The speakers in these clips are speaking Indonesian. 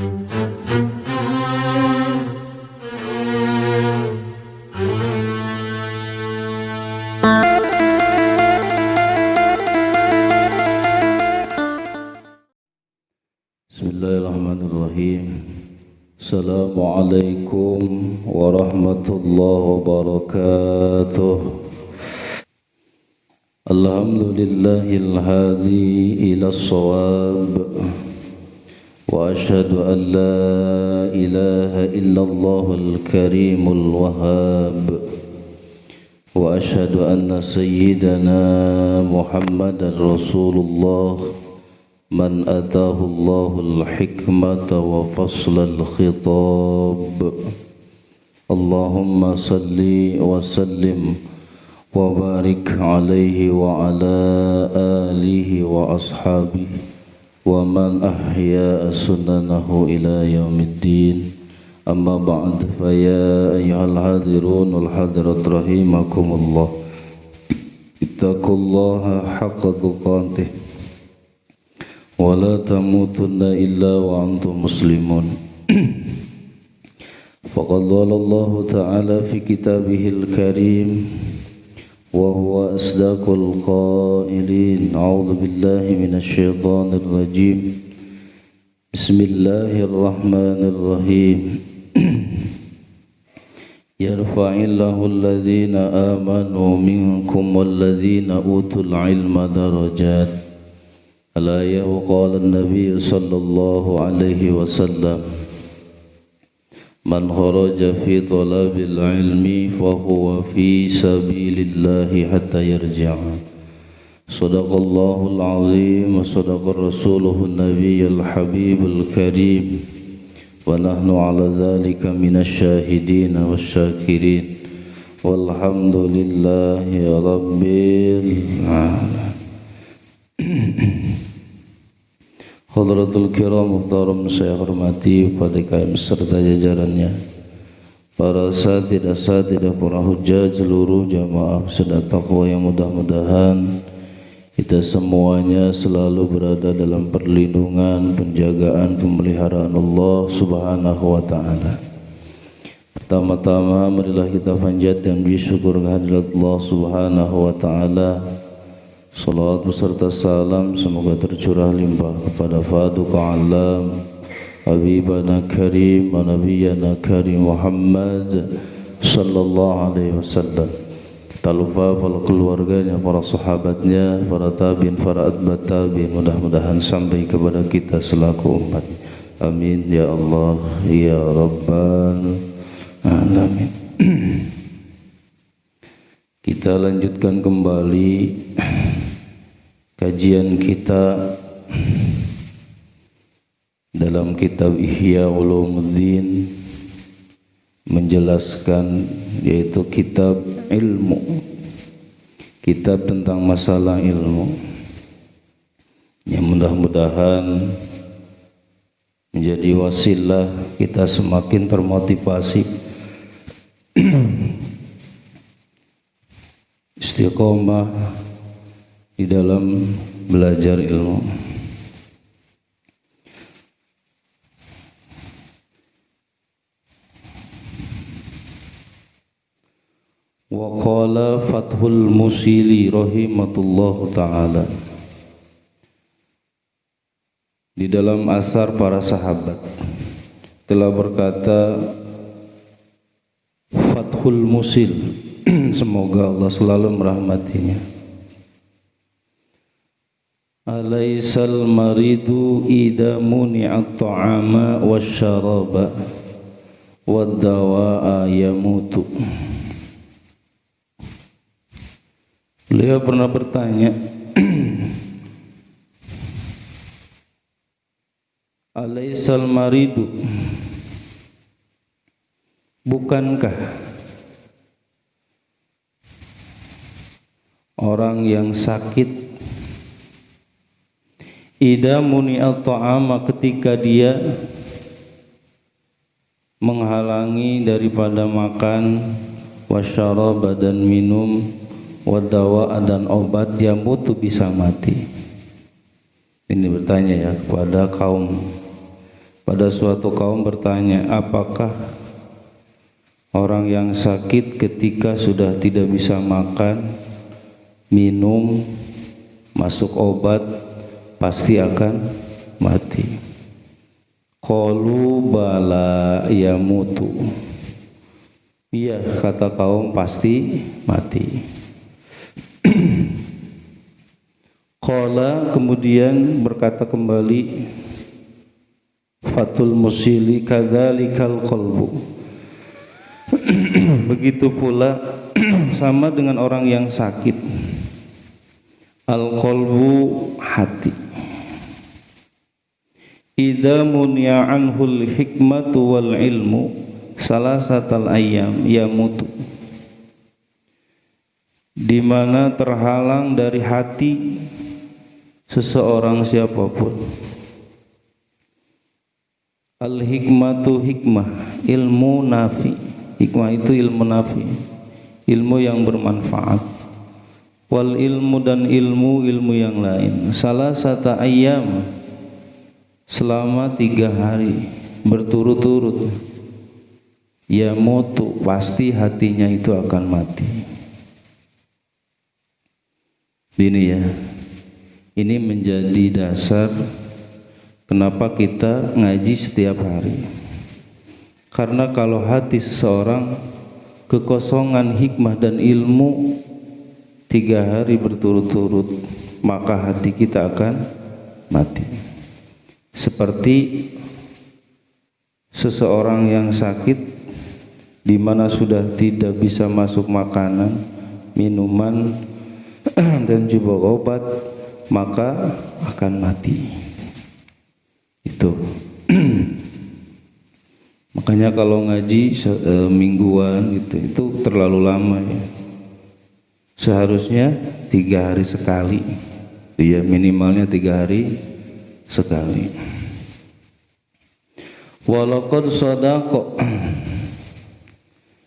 Bismillahirrahmanirrahim. Assalamualaikum warahmatullahi wabarakatuh. Alhamdulillahil hadi ila shawab. Wa ashhadu an la ilaha illallahul karimul wahhab. Wa ashhadu anna sayyidana Muhammadar Rasulullah man atahu Allahul hikmata wa faslal khitab. Allahumma salli wa sallim wa barik alaihi wa ala alihi wa ashabihi wa man ahya sunanahu ila yaumiddin. Amma ba'd, fa ya ayyuhal hadirun wal hadirat rahimakumullah, ittaqullaha haqqa tuqatih wa la tamutunna illa wa antum muslimun. Faqad qala Allah ta'ala fi kitabihil karim wa huwa asdaqul qailin. A'udzu billahi minasy syaithanir rajim. Bismillahirrahmanirrahim. Yarfa'illahu alladhina amanu minkum walladhina utul ilma darajat. Al-ayah. Qala an-nabiy sallallahu alaihi wasallam, man kharaja fi talabil ilmi fahuwa fi sabilillahi hatta yarji'a. Sadaqallahul azim wa sadaqa rasuluhun nabiyyul habibul karim wa nahnu ala dhalika minasy syahidin wasyakirin walhamdulillahi rabbil alamin. Hadratul kiram muhtaram saya hormati pada kami serta jajarannya, para asatidah para hujjah, seluruh jamaah sedekah taqwa yang mudah-mudahan kita semuanya selalu berada dalam perlindungan, penjagaan, pemeliharaan Allah Subhanahu wa taala. Pertama-tama marilah kita panjatkan syukur kehadirat Allah Subhanahu wa taala. Salawat beserta salam semoga tercurah limpah kepada Faduqa Alam Habibana Karim wa Nabiyana Karim Muhammad sallallahu alaihi wasallam. Tak lupa para keluarganya, para sahabatnya, para tabi'in, para atba' tabi'in, mudah-mudahan sampai kepada kita selaku umat. Amin ya Allah ya Rabbal alamin. Kita lanjutkan kembali kajian kita dalam kitab Ihya Ulumuddin, menjelaskan yaitu kitab ilmu, kitab tentang masalah ilmu yang mudah-mudahan menjadi wasilah kita semakin termotivasi istiqomah di dalam belajar ilmu. Wa qala Fathul Musili rahimatullahu ta'ala, di dalam asar para sahabat telah berkata Fathul Musil, semoga Allah selalu merahmatinya, alaisal maridu idha muni'at ta'ama wasyaraba waddawa'a yamutu. Beliau pernah bertanya, alaisal maridu, bukankah orang yang sakit idza muni'at ta'ama, ketika dia menghalangi daripada makan, wasyaraba dan minum, wadawa dan obat, dia mutu bisa mati. Ini bertanya ya kepada kaum pada suatu kaum bertanya, apakah orang yang sakit ketika sudah tidak bisa makan, minum, masuk obat pasti akan mati? Qalu bala yamutu. Iya, kata kaum, pasti mati. Qala, kemudian berkata kembali Fatul Musili, kadzalikal qalbu. Begitu pula sama dengan orang yang sakit. Al-qalbu, hati. Idza munya anhul hikmatu wal ilmu salasatal ayyam yamutu. Di mana terhalang dari hati seseorang siapapun. Al-hikmatu, hikmah, ilmu nafi. Hikmah itu ilmu nafi, ilmu yang bermanfaat. Wal ilmu, dan ilmu yang lain. Salasata ayyam, selama 3 hari berturut-turut. Yamutu, pasti hatinya itu akan mati. Ini ya, ini menjadi dasar kenapa kita ngaji setiap hari. Karena kalau hati seseorang kekosongan hikmah dan ilmu 3 hari berturut-turut, maka hati kita akan mati. Seperti seseorang yang sakit, di mana sudah tidak bisa masuk makanan, minuman, dan juga obat, maka akan mati. Itu. Makanya kalau ngaji mingguan gitu, itu terlalu lama ya. Seharusnya 3 hari sekali. Ya, minimalnya 3 hari sekali. Walaqad shadaqa,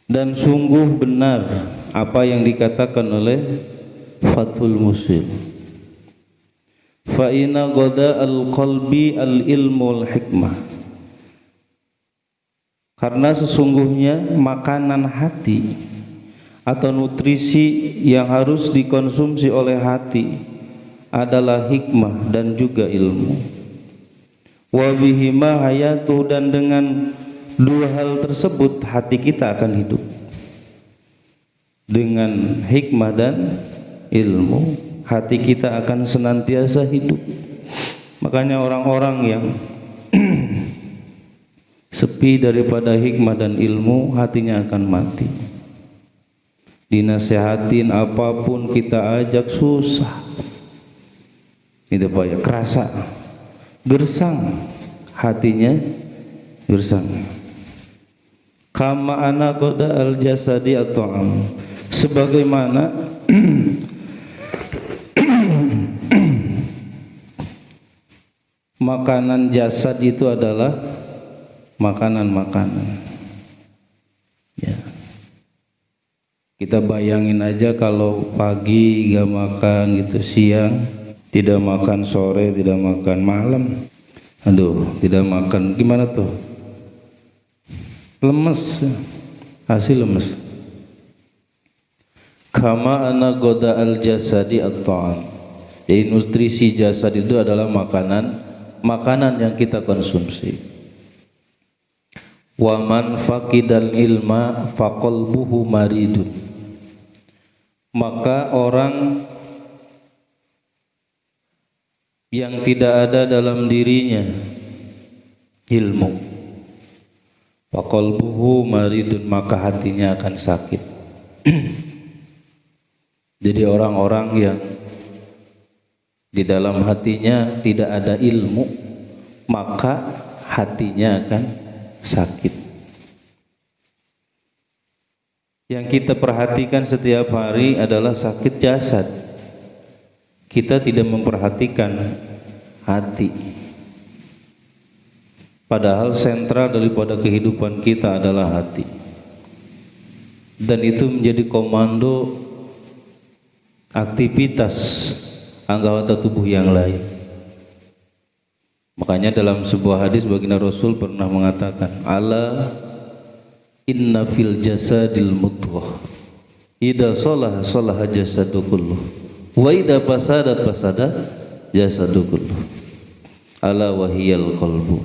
dan sungguh benar apa yang dikatakan oleh Fathul Musil. Fa inna ghada al-qalbi al-ilmu al-hikmah. Karena sesungguhnya makanan hati atau nutrisi yang harus dikonsumsi oleh hati adalah hikmah dan juga ilmu. Wa bihima hayatu, dan dengan 2 hal tersebut hati kita akan hidup. Dengan hikmah dan ilmu, hati kita akan senantiasa hidup. Makanya orang-orang yang sepi daripada hikmah dan ilmu, hatinya akan mati. Dinasehatin apapun kita ajak susah. Itu Pak ya, kerasa gersang, hatinya gersang. Kama ana qada al jasadi at-ta'am, sebagaimana makanan jasad itu adalah makanan-makanan ya. Kita bayangin aja kalau pagi gak makan gitu, siang tidak makan, sore tidak makan, malam aduh tidak makan, gimana tuh? Lemes, hasil lemes. Kama ana goda al jasadi at-ta'am, jadi nutrisi jasad itu adalah makanan yang kita konsumsi. Wa man faqidal ilma faqalbuhu maridun, maka orang yang tidak ada dalam dirinya ilmu, faqalbuhu maridun, maka hatinya akan sakit. Jadi orang-orang yang di dalam hatinya tidak ada ilmu, maka hatinya akan sakit. Yang kita perhatikan setiap hari adalah sakit jasad. Kita tidak memperhatikan hati. Padahal sentral daripada kehidupan kita adalah hati. Dan itu menjadi komando aktivitas anggota tubuh yang lain. Makanya dalam sebuah hadis baginda Rasul pernah mengatakan, ala inna fil jasadil mudghah idza salaha salaha jasadu kulluh wa idza fasadat fasada jasadu kulluh ala wahiyal qalbu.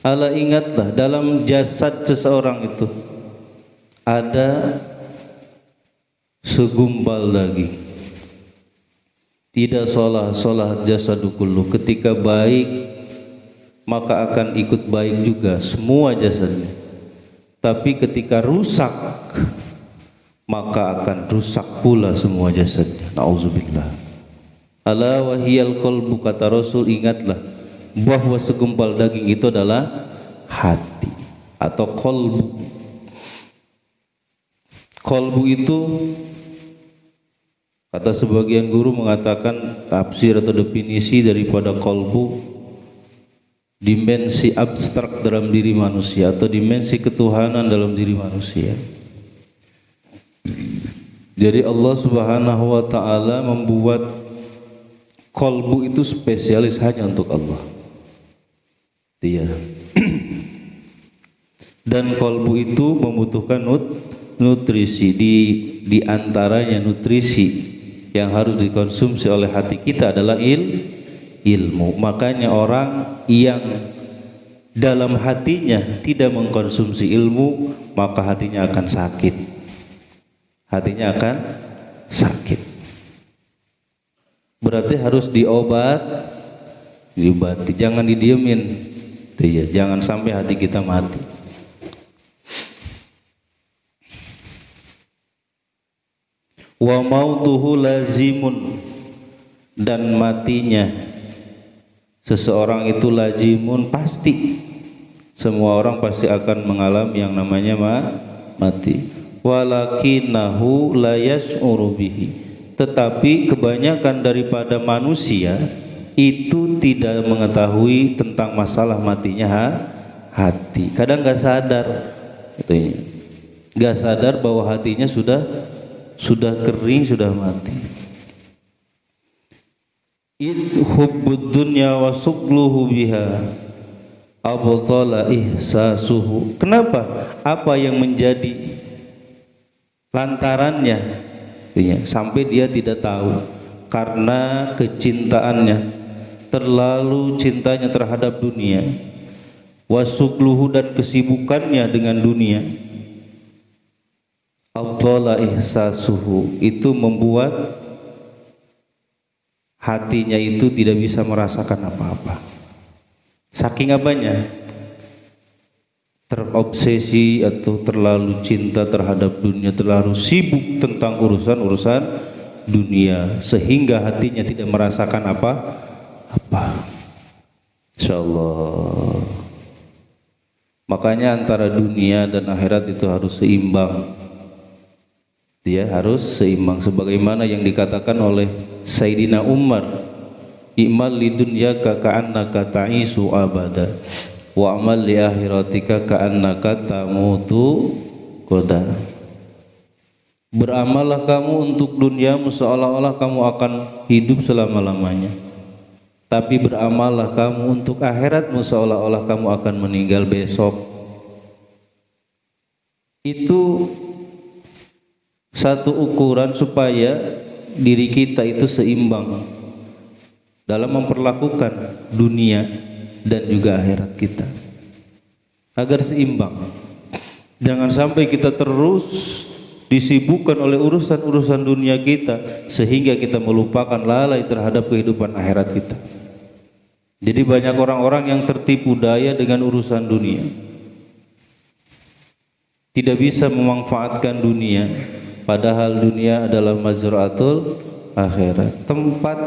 Ala, ingatlah, dalam jasad seseorang itu ada segumpal daging. Tidak salah jasadu kulluh, ketika baik maka akan ikut baik juga semua jasadnya. Tapi ketika rusak maka akan rusak pula semua jasadnya. Nauzubillah. Ala wahiyal qalbu, kata Rasul, ingatlah bahwa segumpal daging itu adalah hati atau qalbu. Qalbu itu, kata sebagian guru mengatakan, tafsir atau definisi daripada qalbu, dimensi abstrak dalam diri manusia atau dimensi ketuhanan dalam diri manusia. Jadi Allah Subhanahu wa ta'ala membuat qalbu itu spesialis hanya untuk Allah. Iya. Dan qalbu itu membutuhkan nutrisi. Di antaranya nutrisi yang harus dikonsumsi oleh hati kita adalah ilmu. Makanya orang yang dalam hatinya tidak mengkonsumsi ilmu, maka hatinya akan sakit. Hatinya akan sakit. Berarti harus diobati, jangan didiemin. Ya, jangan sampai hati kita mati. Wa mautuhu lazimun, dan matinya seseorang itu lazimun, pasti. Semua orang pasti akan mengalami yang namanya mati. Walakinahu la yash'uru bihi, tetapi kebanyakan daripada manusia itu tidak mengetahui tentang masalah matinya hati. Kadang nggak sadar, nggak sadar bahwa hatinya sudah kering, sudah mati. Hubbud dunya wa suqluhu biha abtala ihsasuhu. Kenapa? Apa yang menjadi lantarannya sampai dia tidak tahu? Karena kecintaannya, terlalu cintanya terhadap dunia, wasukluhu, dan kesibukannya dengan dunia. Abdallah ihsasuhu, itu membuat hatinya itu tidak bisa merasakan apa-apa. Saking apanya? Terobsesi atau terlalu cinta terhadap dunia, terlalu sibuk tentang urusan dunia, sehingga hatinya tidak merasakan apa-apa. Insyaallah. Makanya antara dunia dan akhirat itu harus seimbang. Dia harus seimbang, sebagaimana yang dikatakan oleh Sayyidina Umar, i'mal lidunyaka ka'annaka ta'isu abada wa amal li akhiratika ka'annaka tamutu qada. Beramallah kamu untuk duniamu seolah-olah kamu akan hidup selama-lamanya, tapi beramallah kamu untuk akhiratmu seolah-olah kamu akan meninggal besok. Itu satu ukuran supaya diri kita itu seimbang dalam memperlakukan dunia dan juga akhirat kita, agar seimbang. Jangan sampai kita terus disibukkan oleh urusan-urusan dunia kita sehingga kita melupakan, lalai terhadap kehidupan akhirat kita. Jadi banyak orang-orang yang tertipu daya dengan urusan dunia, tidak bisa memanfaatkan dunia, padahal dunia adalah mazra'atul akhirat, tempat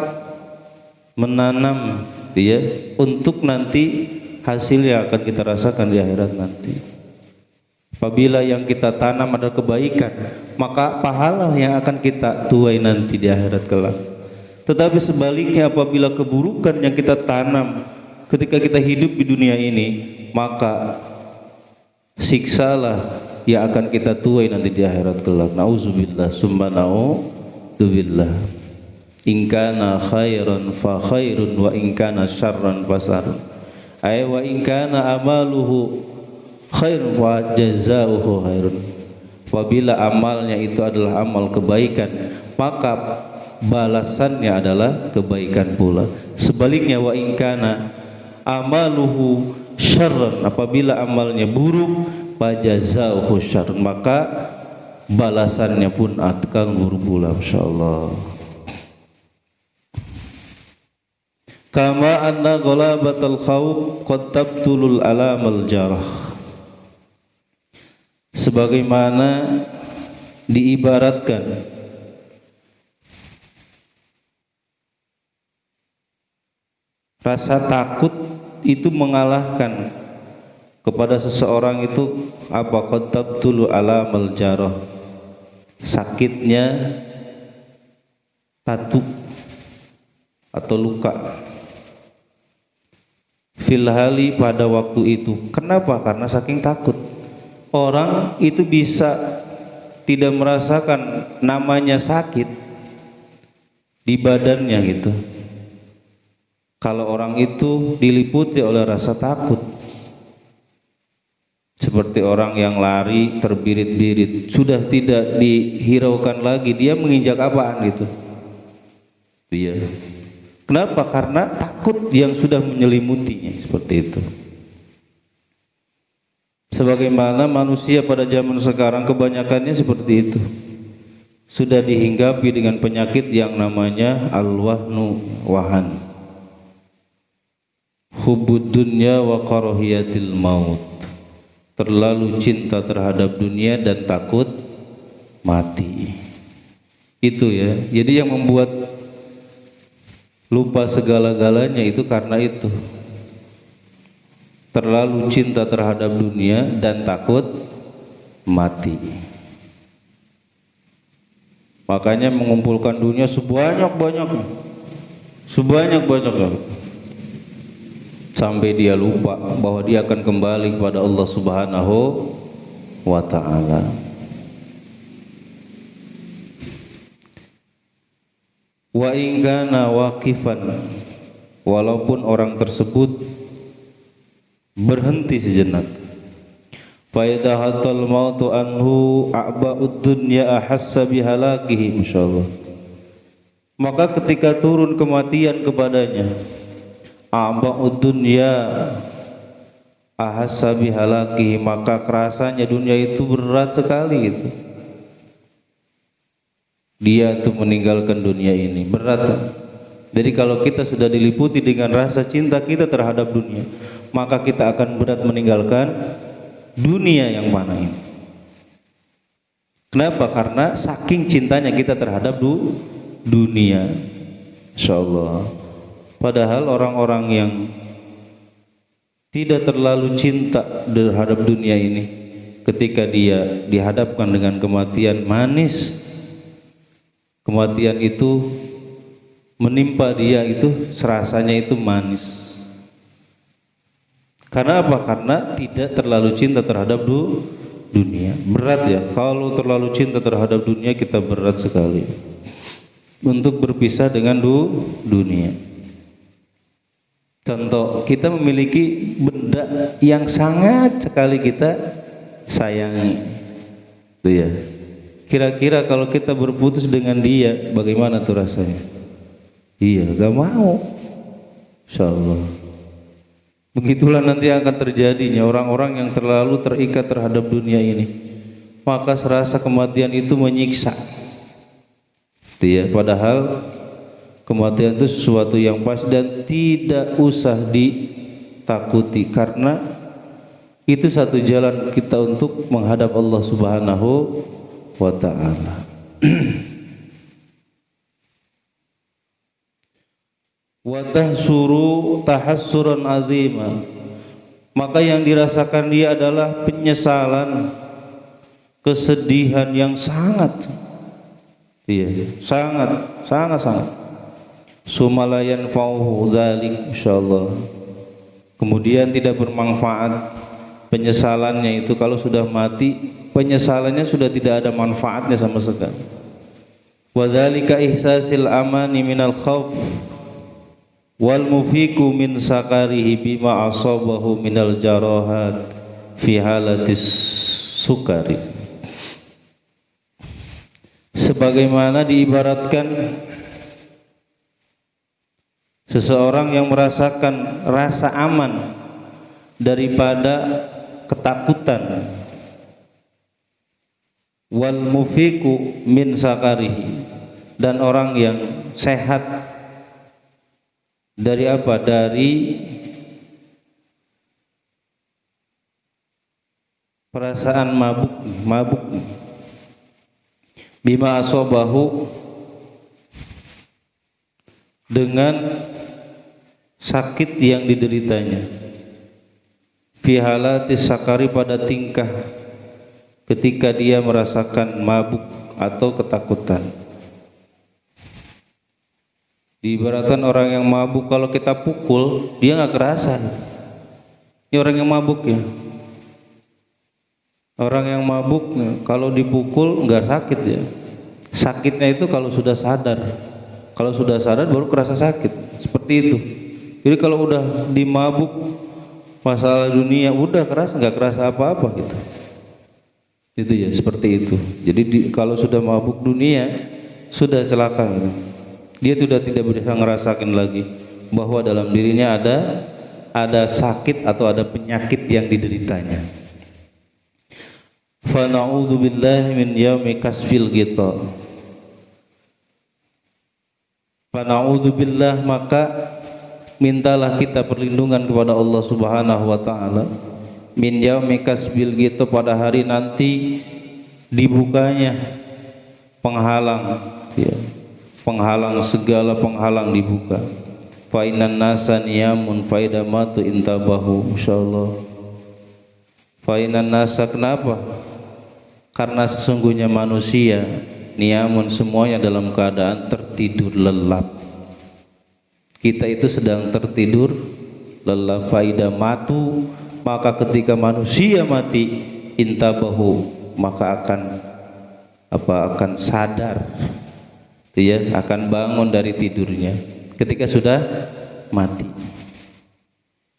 menanam dia untuk nanti hasil yang akan kita rasakan di akhirat nanti. Apabila yang kita tanam adalah kebaikan, maka pahala yang akan kita tuai nanti di akhirat kelak. Tetapi sebaliknya, apabila keburukan yang kita tanam ketika kita hidup di dunia ini, maka siksalah yang akan kita tuai nanti di akhirat kelak. Nauzubillah summa nauzubillah. In kana khairan fa khairun wa in kana syarran fa syarrun. Ay wa in kana amaluhu khairun wa jazaohu khairun. Apabila amalnya itu adalah amal kebaikan, maka balasannya adalah kebaikan pula. Sebaliknya wa in kana amaluhu syarran, apabila amalnya buruk, fajazauhu syarrun, maka balasannya pun akan buruk pula, insyaallah. Kama anna ghalabatal khawf qad tabtulul alamal jarah, sebagaimana diibaratkan rasa takut itu mengalahkan kepada seseorang itu apa? Qad tabtulu alamal jarah, sakitnya tatu atau luka filhali pada waktu itu. Kenapa? Karena saking takut. Orang itu bisa tidak merasakan namanya sakit di badannya gitu, kalau orang itu diliputi oleh rasa takut. Seperti orang yang lari terbirit-birit, sudah tidak dihiraukan lagi dia menginjak apaan gitu. Iya. Kenapa? Karena takut yang sudah menyelimutinya, seperti itu. Sebagaimana manusia pada zaman sekarang kebanyakannya seperti itu, sudah dihinggapi dengan penyakit yang namanya al-wahnu, wahan, hubbud dunya wa karahiyatil maut, terlalu cinta terhadap dunia dan takut mati. Itu ya, jadi yang membuat lupa segala-galanya itu karena itu, terlalu cinta terhadap dunia dan takut mati. Makanya mengumpulkan dunia sebanyak-banyaknya, sampai dia lupa bahwa dia akan kembali kepada Allah Subhanahu wa ta'ala. Wa in kana waqifan, walaupun orang tersebut berhenti sejenak, fa idza hatal mautu anhu a'ba'ud dunya ahassa bihalakihi, insyaallah, maka ketika turun kematian kepadanya, a'ba'ud dunya ahassa bihalakihi, maka kerasanya dunia itu berat sekali gitu. Dia tuh meninggalkan dunia ini berat. Jadi kalau kita sudah diliputi dengan rasa cinta kita terhadap dunia, maka kita akan berat meninggalkan dunia yang mana ini. Kenapa? Karena saking cintanya kita terhadap dunia, insyaallah. Padahal orang-orang yang tidak terlalu cinta terhadap dunia ini, ketika dia dihadapkan dengan kematian manis, kematian itu menimpa dia, itu serasanya itu manis. Karena apa? Karena tidak terlalu cinta terhadap dunia. Berat ya, kalau terlalu cinta terhadap dunia kita berat sekali untuk berpisah dengan dunia. Contoh, kita memiliki benda yang sangat sekali kita sayangi, itu ya. Kira-kira kalau kita berputus dengan dia, bagaimana tuh rasanya? Iya, gak mau, insyaallah. Begitulah nanti akan terjadinya orang-orang yang terlalu terikat terhadap dunia ini, maka serasa kematian itu menyiksa. Iya, padahal kematian itu sesuatu yang pasti dan tidak usah ditakuti, karena itu satu jalan kita untuk menghadap Allah Subhanahu wa ta'ala. Wa tahsuru tahassuran azima, maka yang dirasakan dia adalah penyesalan, kesedihan yang sangat, sangat. Sumalayan fauhu dzalik, insyaallah. Kemudian tidak bermanfaat penyesalannya itu, kalau sudah mati penyesalannya sudah tidak ada manfaatnya sama sekali. wa dzalika ihsasil amani minal khauf wal mufiku min sakarihi bima asabahu minal jarahat fi halatis sukari. Sebagaimana diibaratkan seseorang yang merasakan rasa aman daripada ketakutan, wal mufiku min sakarihi, dan orang yang sehat dari apa? Dari perasaan mabuk. Bima asobahu, dengan sakit yang dideritanya. Fi halati sakari, pada tingkah ketika dia merasakan mabuk atau ketakutan. Diibaratkan orang yang mabuk, kalau kita pukul dia nggak kerasa. Ini orang yang mabuk ya. Orang yang mabuk kalau dipukul nggak sakit ya. Sakitnya itu kalau sudah sadar. Kalau sudah sadar baru kerasa sakit. Seperti itu. Jadi kalau udah dimabuk masalah dunia udah nggak kerasa apa-apa gitu. Itu ya, seperti itu. Jadi kalau sudah mabuk dunia sudah celaka gitu. Dia sudah tidak bisa ngerasakan lagi bahwa dalam dirinya ada sakit atau ada penyakit yang dideritanya. Fa na'udzu billahi min yaumi kasfil ghita. Fa na'udzu billah, maka mintalah kita perlindungan kepada Allah Subhanahu wa taala min yaumi kasbil ghita, pada hari nanti dibukanya penghalang ya. Penghalang, segala penghalang dibuka. Fa innan nasa niyamun faida matu intabahu, insyaallah. Fa innan nasa, kenapa? Karena sesungguhnya manusia niyamun, semuanya dalam keadaan tertidur lelap. Kita itu sedang tertidur lelap. Faida matu, maka ketika manusia mati, intabahu, maka akan sadar. Ya, akan bangun dari tidurnya ketika sudah mati.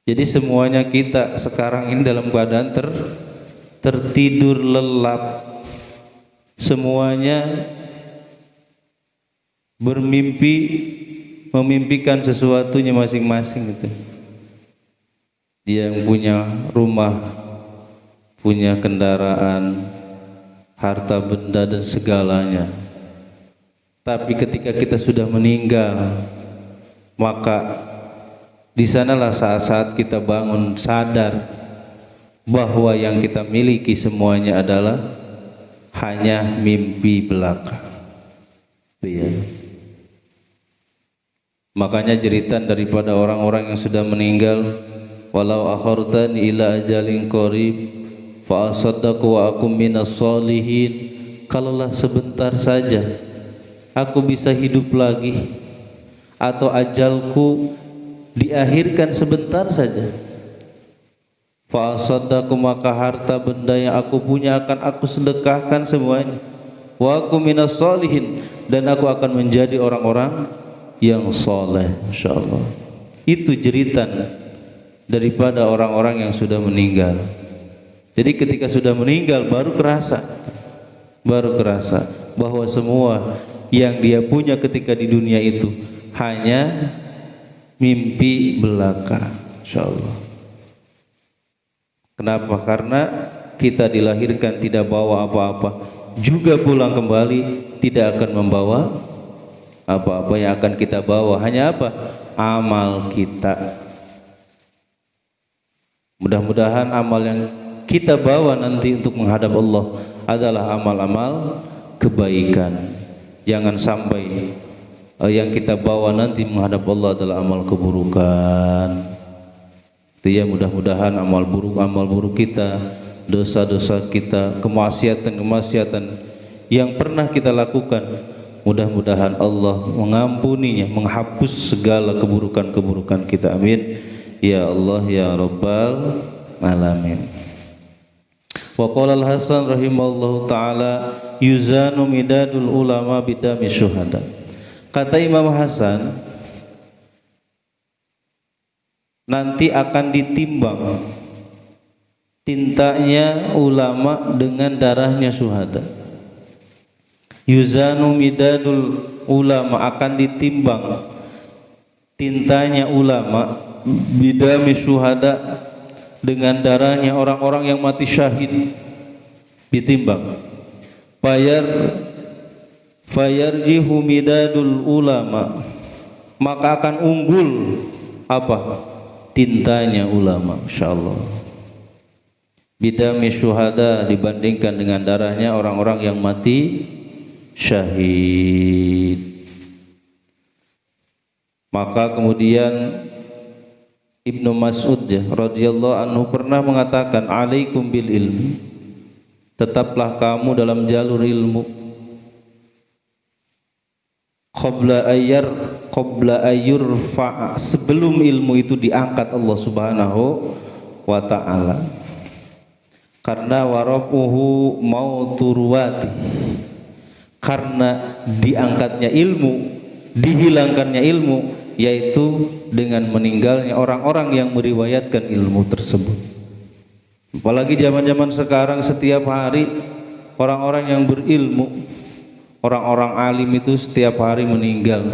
Jadi semuanya kita sekarang ini dalam keadaan tertidur lelap. Semuanya bermimpi, memimpikan sesuatunya masing-masing gitu. Dia yang punya rumah, punya kendaraan, harta benda dan segalanya. Tapi ketika kita sudah meninggal, maka di sanalah saat-saat kita bangun sadar bahwa yang kita miliki semuanya adalah hanya mimpi belaka. Ya. Makanya jeritan daripada orang-orang yang sudah meninggal, walau akhartani ila ajalin qarib fa asaddaqu wa akum minas sholihin, kalaulah sebentar saja aku bisa hidup lagi, atau ajalku diakhirkan sebentar saja, fa asaddaqu, maka harta benda yang aku punya akan aku sedekahkan semuanya, wa aku minas sholihin, dan aku akan menjadi orang-orang yang soleh, insyaallah. Itu jeritan daripada orang-orang yang sudah meninggal. Jadi ketika sudah meninggal baru kerasa bahwa semua yang dia punya ketika di dunia itu hanya mimpi belaka, insyaallah. Kenapa? Karena kita dilahirkan tidak bawa apa-apa, juga pulang kembali tidak akan membawa apa-apa. Yang akan kita bawa hanya apa? Amal kita. Mudah-mudahan amal yang kita bawa nanti untuk menghadap Allah adalah amal-amal kebaikan. Jangan sampai yang kita bawa nanti menghadap Allah adalah amal keburukan. Itu ya, mudah-mudahan amal buruk kita, dosa-dosa kita, kemaksiatan yang pernah kita lakukan, mudah-mudahan Allah mengampuninya, menghapus segala keburukan-keburukan kita. Amin ya Allah ya Rabbal alamin. Wa qala Al-Hasan rahimahullahu taala, yuzanu midadul ulama bidami syuhada. Kata Imam Hasan, nanti akan ditimbang tintanya ulama dengan darahnya syuhada. Yuzanu midadul ulama, akan ditimbang tintanya ulama bidami syuhada, dengan darahnya orang-orang yang mati syahid, ditimbang. Fayarjihu midadul ulama, maka akan unggul apa? Tintanya ulama, insyaallah. Bidami syuhada, dibandingkan dengan darahnya orang-orang yang mati syahid. Maka kemudian Ibnu Mas'ud radhiyallahu anhu pernah mengatakan, alaikum bil ilmi, tetaplah kamu dalam jalur ilmu. Qabla ayyurfa, sebelum ilmu itu diangkat Allah Subhanahu wa ta'ala. Karena warafuhu mauturwati, karena diangkatnya ilmu, dihilangkannya ilmu, yaitu dengan meninggalnya orang-orang yang meriwayatkan ilmu tersebut. Apalagi zaman-zaman sekarang, setiap hari orang-orang yang berilmu, orang-orang alim itu setiap hari meninggal.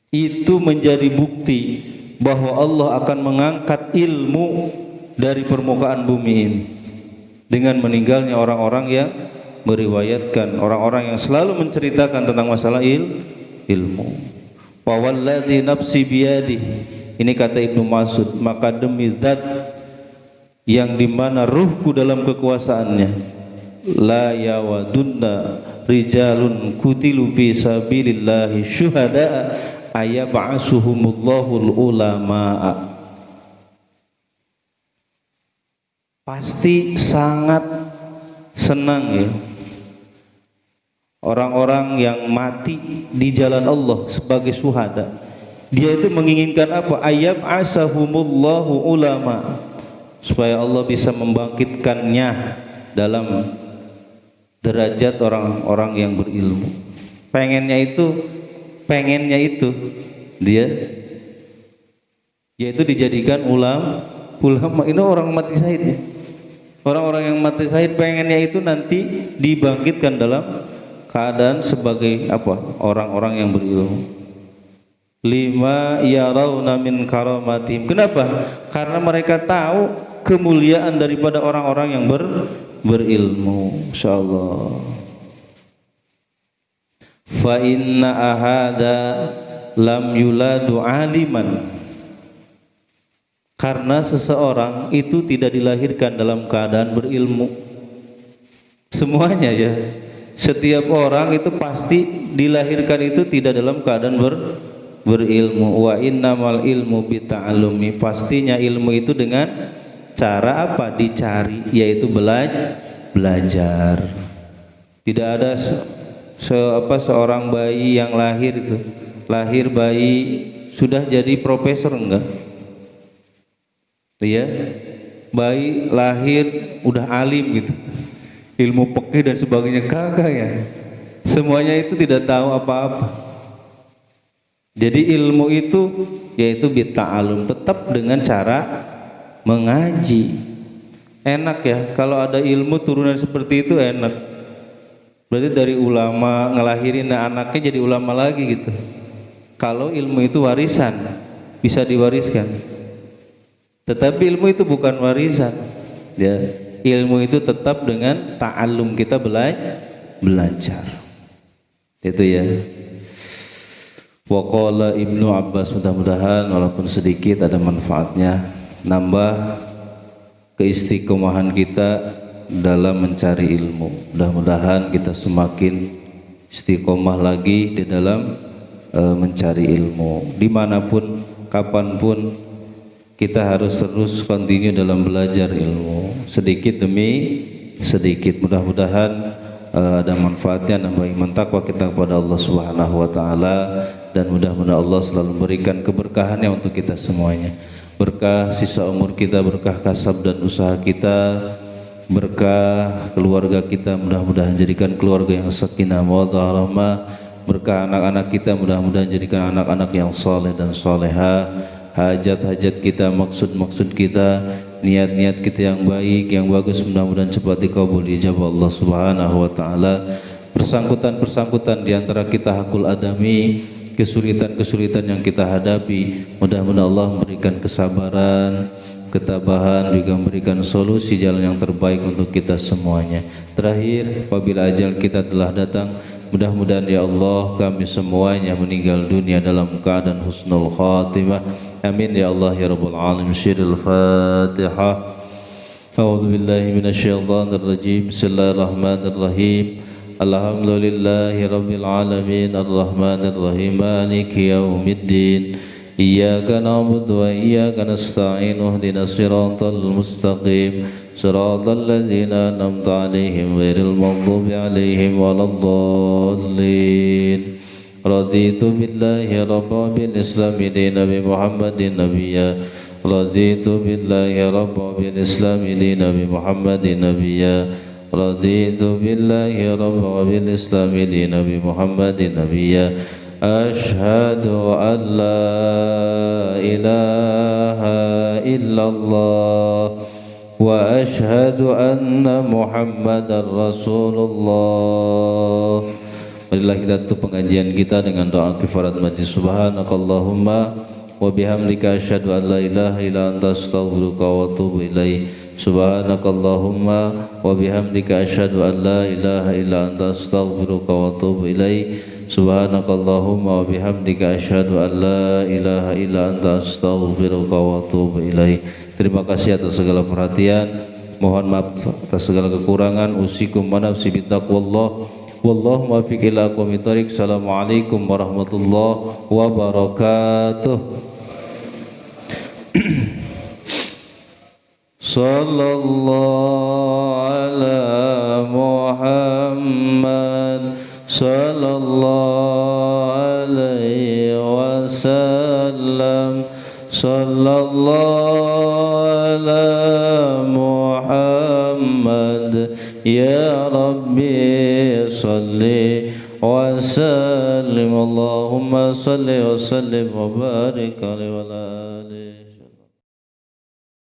Itu menjadi bukti bahwa Allah akan mengangkat ilmu dari permukaan bumi ini dengan meninggalnya orang-orang yang meriwayatkan, orang-orang yang selalu menceritakan tentang masalah ilmu. Wa walladzi nafsi biyadi, ini kata Ibnu Mas'ud, maka demi zat yang dimana ruhku dalam kekuasaannya, la yawadunna rijalun kutilu fi sabilillahi syuhada ayab'asuhumullahul ulama. Pasti sangat senang ya orang-orang yang mati di jalan Allah sebagai syuhada. Dia itu menginginkan apa? Ayab'asahumullahu ulama, supaya Allah bisa membangkitkannya dalam derajat orang-orang yang berilmu. Pengennya itu dia yaitu dijadikan ulama. Ini orang mati syahid ya. Orang-orang yang mati syahid pengennya itu nanti dibangkitkan dalam keadaan sebagai apa? Orang-orang yang berilmu. Lima yarawna min karamatim. Kenapa? Karena mereka tahu kemuliaan daripada orang-orang yang berilmu. Insyaallah. Fa inna ahada lam yuladu aliman, karena seseorang itu tidak dilahirkan dalam keadaan berilmu. Semuanya ya, setiap orang itu pasti dilahirkan itu tidak dalam keadaan berilmu. Wa innamal ilmu bita'allumi, pastinya ilmu itu dengan cara apa? Dicari, yaitu belajar. Tidak ada seorang bayi yang lahir bayi sudah jadi profesor, enggak. Ya, bayi lahir udah alim gitu, ilmu fikih dan sebagainya, kagak ya. Semuanya itu tidak tahu apa-apa. Jadi ilmu itu yaitu bita'alum, tetap dengan cara mengaji. Enak ya kalau ada ilmu turunan seperti itu, enak. Berarti dari ulama ngelahirin anaknya jadi ulama lagi gitu. Kalau ilmu itu warisan, bisa diwariskan. Tetapi ilmu itu bukan warisan ya. Ilmu itu tetap dengan ta'allum, kita belajar. Itu ya. Wa qala Ibnu Abbas, mudah-mudahan walaupun sedikit ada manfaatnya, nambah keistiqomahan kita dalam mencari ilmu. Mudah-mudahan kita semakin istiqomah lagi di dalam mencari ilmu. Dimanapun, kapanpun, kita harus terus continue dalam belajar ilmu, sedikit demi sedikit. Mudah-mudahan ada manfaatnya, nambah iman takwa kita kepada Allah Subhanahu wa taala, dan mudah-mudahan Allah selalu memberikan keberkahannya untuk kita semuanya. Berkah sisa umur kita, berkah kasab dan usaha kita, berkah keluarga kita, mudah-mudahan jadikan keluarga yang sakinah mawaddah rahmah, berkah anak-anak kita, mudah-mudahan jadikan anak-anak yang saleh dan salehah, hajat-hajat kita, maksud-maksud kita, niat-niat kita yang baik, yang bagus, mudah-mudahan cepat dikabul ijabah Allah Subhanahu wa taala. Persangkutan-persangkutan di antara kita hakul adami, kesulitan-kesulitan yang kita hadapi, mudah-mudahan Allah memberikan kesabaran, ketabahan, juga memberikan solusi jalan yang terbaik untuk kita semuanya. Terakhir, apabila ajal kita telah datang, mudah-mudahan ya Allah kami semuanya meninggal dunia dalam keadaan husnul khatimah. Amin ya Allah ya Rabbal alamin. Syirul Fatihah. A'udzu billahi minasyaitonir rajim. Bismillahirrahmanirrahim. Alhamdulillahi rabbil alamin arrahmanir rahim maliki yaumiddin. Iyyaka na'budu wa iyyaka nasta'in ihdinas siratal mustaqim siratal ladzina an'amta 'alaihim ghairil maghdubi 'alaihim waladdallin. Raditu billahi rabban bil islami dinan bi Muhammadin nabiyya. Raditu billahi rabban bil islami dinan bi Muhammadin nabiyya. Raditu billahi rabban bil islami dinan bi Muhammadin nabiyya. Ashhadu an la ilaha illallah wa ashhadu anna Muhammadar Rasulullah. Marilah kita tutup pengajian kita dengan doa kifarat majlis. Subhanakallahumma wa bihamdika asyhadu an la ilaha illa anta astaghfiruka wa atubu ilaik. Subhanakallahumma wa bihamdika asyhadu an la ilaha illa anta astaghfiruka wa atubu ilaik. Subhanakallahumma wa bihamdika asyhadu an la ilaha illa anta astaghfiruka wa atubu ilaik. Terima kasih atas segala perhatian. Mohon maaf atas segala kekurangan. Usikum wa nafsi bittaqwallah. Wallahu muwaffiq ila aqwamit thoriq. Assalamualaikum warahmatullahi wabarakatuh. Sallallahu ala Muhammad sallallahu alaihi wasallam. Sallallahu ala Muhammad ya Rabbi salli wa sallim. Allahumma salli wa sallim wa barik alaihi wa alihi.